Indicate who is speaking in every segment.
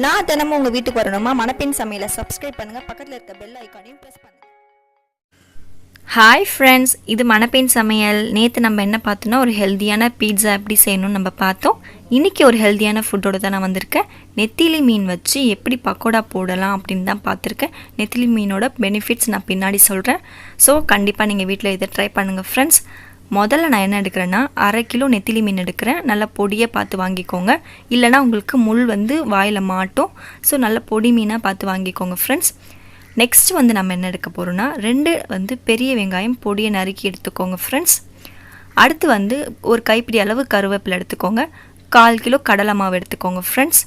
Speaker 1: நான் தினமும் உங்கள் வீட்டுக்கு வரணுமா? மணப்பெண் சமையலை சப்ஸ்கிரைப் பண்ணுங்கள், பக்கத்தில் இருக்க பெல் ஐக்கானையும் ப்ரெஸ் பண்ணுங்கள்.
Speaker 2: ஹாய் ஃப்ரெண்ட்ஸ், இது மணப்பெண் சமையல். நேற்று நம்ம என்ன பார்த்தோன்னா ஒரு ஹெல்த்தியான பீட்சா எப்படி செய்யணும்னு நம்ம பார்த்தோம். இன்றைக்கி ஒரு ஹெல்த்தியான ஃபுட்டோடு தான் நான் வந்திருக்கேன். நெத்திலி மீன் வச்சு எப்படி பக்கோடா போடலாம் அப்படின்னு தான் பார்த்துருக்கேன். நெத்திலி மீனோட பெனிஃபிட்ஸ் நான் பின்னாடி சொல்கிறேன். ஸோ கண்டிப்பாக நீங்கள் வீட்டில் இதை ட்ரை பண்ணுங்கள் ஃப்ரெண்ட்ஸ். முதல்ல நான் என்ன எடுக்கிறேன்னா 1/2 கிலோ நெத்திலி மீன் எடுக்கிறேன். நல்லா பொடியை பார்த்து வாங்கிக்கோங்க, இல்லைனா உங்களுக்கு முள் வாயில் மாட்டும். ஸோ நல்ல பொடி மீனாக பார்த்து வாங்கிக்கோங்க ஃப்ரெண்ட்ஸ். நெக்ஸ்ட் நம்ம என்ன எடுக்க போகிறோன்னா 2 பெரிய வெங்காயம் பொடியை நறுக்கி எடுத்துக்கோங்க ஃப்ரெண்ட்ஸ். அடுத்து ஒரு கைப்பிடி அளவு கருவேப்பிலை எடுத்துக்கோங்க. 1/4 கிலோ கடலை மாவு எடுத்துக்கோங்க ஃப்ரெண்ட்ஸ்.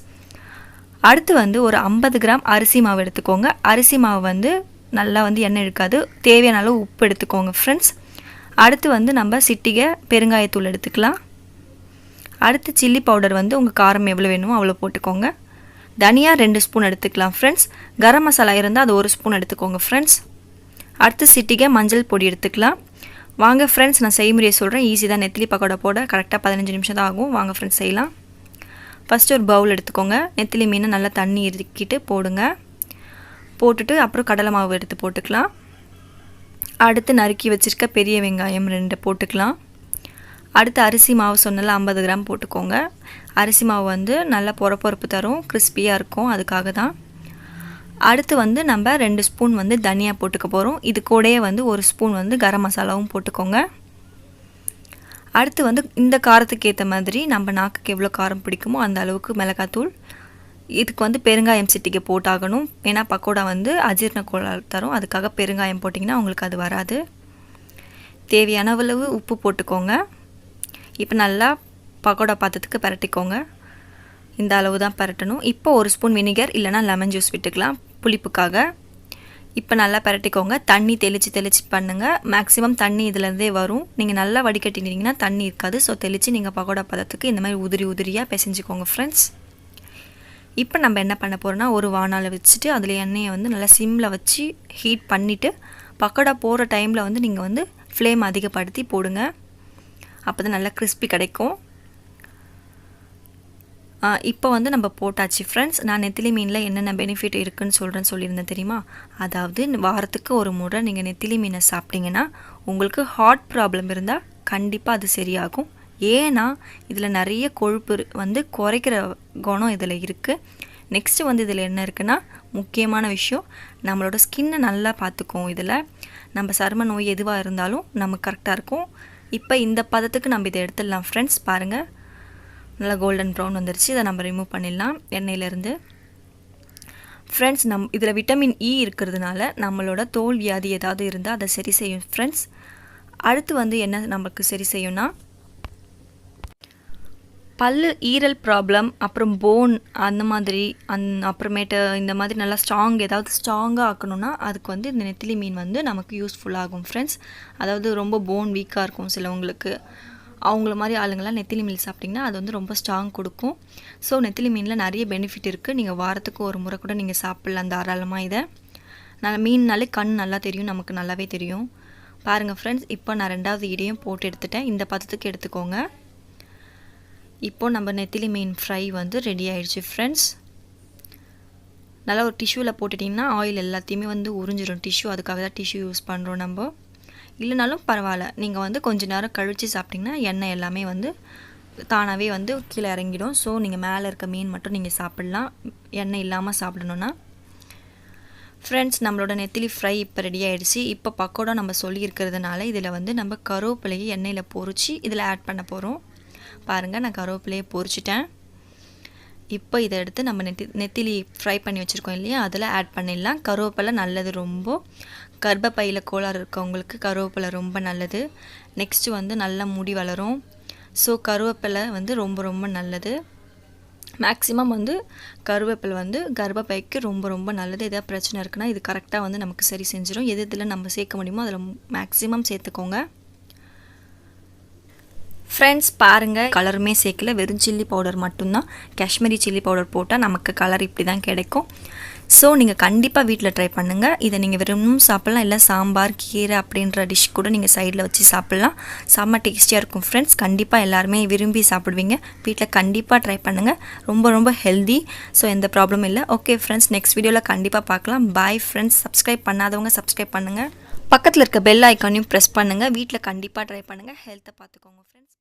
Speaker 2: அடுத்து ஒரு 50 கிராம் அரிசி மாவு எடுத்துக்கோங்க. அரிசி மாவு நல்லா எண்ணெய் இழுக்காது. தேவையான அளவு உப்பு எடுத்துக்கோங்க ஃப்ரெண்ட்ஸ். அடுத்து நம்ம சிட்டிகை பெருங்காயத்தூள் எடுத்துக்கலாம். அடுத்து சில்லி பவுடர் உங்கள் காரம் எவ்வளோ வேணுமோ அவ்வளோ போட்டுக்கோங்க. தனியா 2 ஸ்பூன் எடுத்துக்கலாம் ஃப்ரெண்ட்ஸ். கரம் மசாலா இருந்தால் அது 1 ஸ்பூன் எடுத்துக்கோங்க ஃப்ரெண்ட்ஸ். அடுத்து சிட்டிகை மஞ்சள் பொடி எடுத்துக்கலாம். வாங்க ஃப்ரெண்ட்ஸ், நான் செய்முறையை சொல்கிறேன். ஈஸி தான். நெத்திலி பக்கோடா போட கரெக்டாக 15 நிமிஷம் தான் ஆகும். வாங்க ஃப்ரெண்ட்ஸ் செய்யலாம். ஃபஸ்ட்டு ஒரு பவுல் எடுத்துக்கோங்க. நெத்திலி மீனை நல்லா தண்ணி இறுக்கிட்டு போடுங்க. போட்டுட்டு அப்புறம் கடலை மாவு எடுத்து போட்டுக்கலாம். அடுத்து நறுக்கி வச்சுருக்க பெரிய வெங்காயம் 2 போட்டுக்கலாம். அடுத்து அரிசி மாவு சொன்னல 50 கிராம் போட்டுக்கோங்க. அரிசி மாவு நல்லா பொறப்பு தரும், கிறிஸ்பியாக இருக்கும், அதுக்காக தான். அடுத்து நம்ம 2 ஸ்பூன் தனியா போட்டுக்க போகிறோம். இது கூடயே 1 ஸ்பூன் கரம் மசாலாவும் போட்டுக்கோங்க. அடுத்து இந்த காரத்துக்கு ஏற்ற மாதிரி நம்ம நாக்குக்கு எவ்வளோ காரம் பிடிக்குமோ அந்த அளவுக்கு மிளகாத்தூள். இதுக்கு பெருங்காயம் சிட்டிகை போட்டாகணும். ஏன்னா பக்கோடா அஜீரண கோளாறு தரும், அதுக்காக பெருங்காயம் போட்டிங்கன்னா உங்களுக்கு அது வராது. தேவையான அளவு உப்பு போட்டுக்கோங்க. இப்போ நல்லா பக்கோடா பாத்திரத்துக்கு பரட்டிக்கோங்க. இந்த அளவு தான் பரட்டணும். இப்போ 1 ஸ்பூன் வினிகர் இல்லைனா லெமன் ஜூஸ் விட்டுக்கலாம் புளிப்புக்காக. இப்போ நல்லா பரட்டிக்கோங்க. தண்ணி தெளித்து பண்ணுங்கள். மேக்ஸிமம் தண்ணி இதிலேருந்தே வரும். நீங்கள் நல்லா வடிகட்டினீங்கன்னா தண்ணி இருக்காது. ஸோ தெளித்து நீங்கள் பக்கோடா பதத்துக்கு இந்த மாதிரி உதிரியாக பிசைஞ்சிக்கோங்க ஃப்ரெண்ட்ஸ். இப்போ நம்ம என்ன பண்ண போகிறோன்னா ஒரு வாணாலை வச்சுட்டு அதில் எண்ணெயை நல்லா சிம்மில் வச்சு ஹீட் பண்ணிவிட்டு பக்கோடா போகிற டைமில் நீங்கள் ஃப்ளேம் அதிகப்படுத்தி போடுங்க. அப்போ தான் நல்லா கிறிஸ்பி கிடைக்கும். இப்போ நம்ம போட்டாச்சு ஃப்ரெண்ட்ஸ். நான் நெத்திலி மீனில் என்னென்ன பெனிஃபிட் இருக்குதுன்னு சொல்லியிருந்தேன் தெரியுமா? அதாவது வாரத்துக்கு ஒரு முறை நீங்கள் நெத்திலி மீனை சாப்பிட்டீங்கன்னா உங்களுக்கு ஹார்ட் ப்ராப்ளம் இருந்தால் கண்டிப்பாக அது சரியாகும். ஏன்னா இதில் நிறைய கொழுப்பு குறைக்கிற குணம் இதில் இருக்குது. நெக்ஸ்ட்டு இதில் என்ன இருக்குன்னா முக்கியமான விஷயம், நம்மளோட ஸ்கின்னை நல்லா பார்த்துக்கும். இதில் நம்ம சரும நோய் எதுவாக இருந்தாலும் நமக்கு கரெக்டாக இருக்கும். இப்போ இந்த பதத்துக்கு நம்ம இதை எடுத்துடலாம் ஃப்ரெண்ட்ஸ். பாருங்கள், நல்லா கோல்டன் ப்ரௌன் வந்துருச்சு. இதை நம்ம ரிமூவ் பண்ணிடலாம் எண்ணெயிலேருந்து. ஃப்ரெண்ட்ஸ், இதில் விட்டமின் இ இருக்கிறதுனால நம்மளோட தோல் வியாதி ஏதாவது இருந்தால் அதை சரி செய்யும் ஃப்ரெண்ட்ஸ். அடுத்து என்ன நமக்கு சரி செய்யும்னா பல்லு ஈரல் ப்ராப்ளம், அப்புறம் போன் அந்த மாதிரி அப்புறமேட்டு இந்த மாதிரி நல்லா ஏதாவது ஸ்ட்ராங்காக ஆக்கணும்னா அதுக்கு இந்த நெத்திலி மீன் நமக்கு யூஸ்ஃபுல்லாகும் ஃப்ரெண்ட்ஸ். அதாவது ரொம்ப போன் வீக்காக இருக்கும் சிலவங்களுக்கு, அவங்கள மாதிரி ஆளுங்களாம் நெத்திலி மீன் சாப்பிட்டிங்கன்னா அது ரொம்ப ஸ்ட்ராங் கொடுக்கும். ஸோ நெத்திலி மீனில் நிறைய பெனிஃபிட் இருக்குது. நீங்கள் வாரத்துக்கு ஒரு முறை கூட நீங்கள் சாப்பிட்லாம் தாராளமாக. இதை நல்லா மீன்னாலே கண் நல்லா தெரியும், நமக்கு நல்லாவே தெரியும். பாருங்கள் ஃப்ரெண்ட்ஸ், இப்போ நான் 2வது இடையும் போட்டு எடுத்துட்டேன். இந்த பதத்துக்கு எடுத்துக்கோங்க. இப்போது நம்ம நெத்திலி மீன் ஃப்ரை ரெடி ஆகிடுச்சு ஃப்ரெண்ட்ஸ். நல்லா ஒரு டிஷ்யூவில் போட்டுட்டிங்கன்னா ஆயில் எல்லாத்தையுமே உறிஞ்சிடும் டிஷ்யூ. அதுக்காக தான் டிஷ்யூ யூஸ் பண்ணுறோம் நம்ம. இல்லைனாலும் பரவாயில்ல, நீங்கள் கொஞ்சம் நேரம் கழித்து சாப்பிட்டிங்கன்னா எண்ணெய் எல்லாமே தானாகவே கீழே இறங்கிடும். ஸோ நீங்கள் மேலே இருக்க மீன் மட்டும் நீங்கள் சாப்பிட்லாம், எண்ணெய் இல்லாமல் சாப்பிடணுன்னா. ஃப்ரெண்ட்ஸ், நம்மளோட நெத்திலி ஃப்ரை இப்போ ரெடி ஆகிடுச்சு. இப்போ பக்கோடா நம்ம சொல்லியிருக்கிறதுனால இதில் நம்ம கருவேப்பிலையை எண்ணெயில் பொரித்து இதில் ஆட் பண்ண போகிறோம். பாருங்கள், நான் கருவேப்பிலையை பொரிச்சிட்டேன். இப்போ இதை எடுத்து நம்ம நெத்திலி ஃப்ரை பண்ணி வச்சுருக்கோம் இல்லையா, அதில் ஆட் பண்ணிடலாம். கருவேப்பிலை நல்லது ரொம்ப. கர்ப்பப்பையில் கோளாறு இருக்கவங்களுக்கு கருவேப்பிலை ரொம்ப நல்லது. நெக்ஸ்ட்டு நல்ல முடி வளரும். ஸோ கருவேப்பிலை ரொம்ப ரொம்ப நல்லது. மேக்ஸிமம் கருவேப்பிலை கர்ப்பப்பைக்கு ரொம்ப ரொம்ப நல்லது. எதாவது பிரச்சனை இருக்குன்னா இது கரெக்டாக நமக்கு சரி செஞ்சிடும். எது இதில் நம்ம சேர்க்க முடியுமோ அதில் மேக்ஸிமம் சேர்த்துக்கோங்க. ஃப்ரெண்ட்ஸ் பாருங்கள், கலருமே சேர்க்கல, வெறும் சில்லி பவுடர் மட்டும்தான். காஷ்மீரி சில்லி பவுடர் போட்டால் நமக்கு கலர் இப்படி தான் கிடைக்கும். ஸோ நீங்கள் கண்டிப்பாக வீட்டில் ட்ரை பண்ணுங்கள். இதை நீங்கள் வெறும் சாப்பிட்லாம், இல்லை சாம்பார் கீரை அப்படின்ற டிஷ் கூட நீங்கள் சைடில் வச்சு சாப்பிட்லாம். செம்ம டேஸ்டியாக இருக்கும் ஃப்ரெண்ட்ஸ். கண்டிப்பாக எல்லாருமே விரும்பி சாப்பிடுவீங்க. வீட்டில் கண்டிப்பாக ட்ரை பண்ணுங்கள். ரொம்ப ரொம்ப ஹெல்தி. ஸோ எந்த ப்ராப்ளமும் இல்லை. ஓகே ஃப்ரெண்ட்ஸ், நெக்ஸ்ட் வீடியோவில் கண்டிப்பாக பார்க்கலாம். Bye friends. சப்ஸ்கிரைப் பண்ணாதவங்க சப்ஸ்கிரைப் பண்ணுங்கள். பக்கத்தில் இருக்க பெல் ஐக்கானையும் ப்ரெஸ் பண்ணுங்கள். வீட்டில் கண்டிப்பாக ட்ரை பண்ணுங்கள். ஹெல்த்தை பார்த்துக்கோங்க ஃப்ரெண்ட்ஸ்.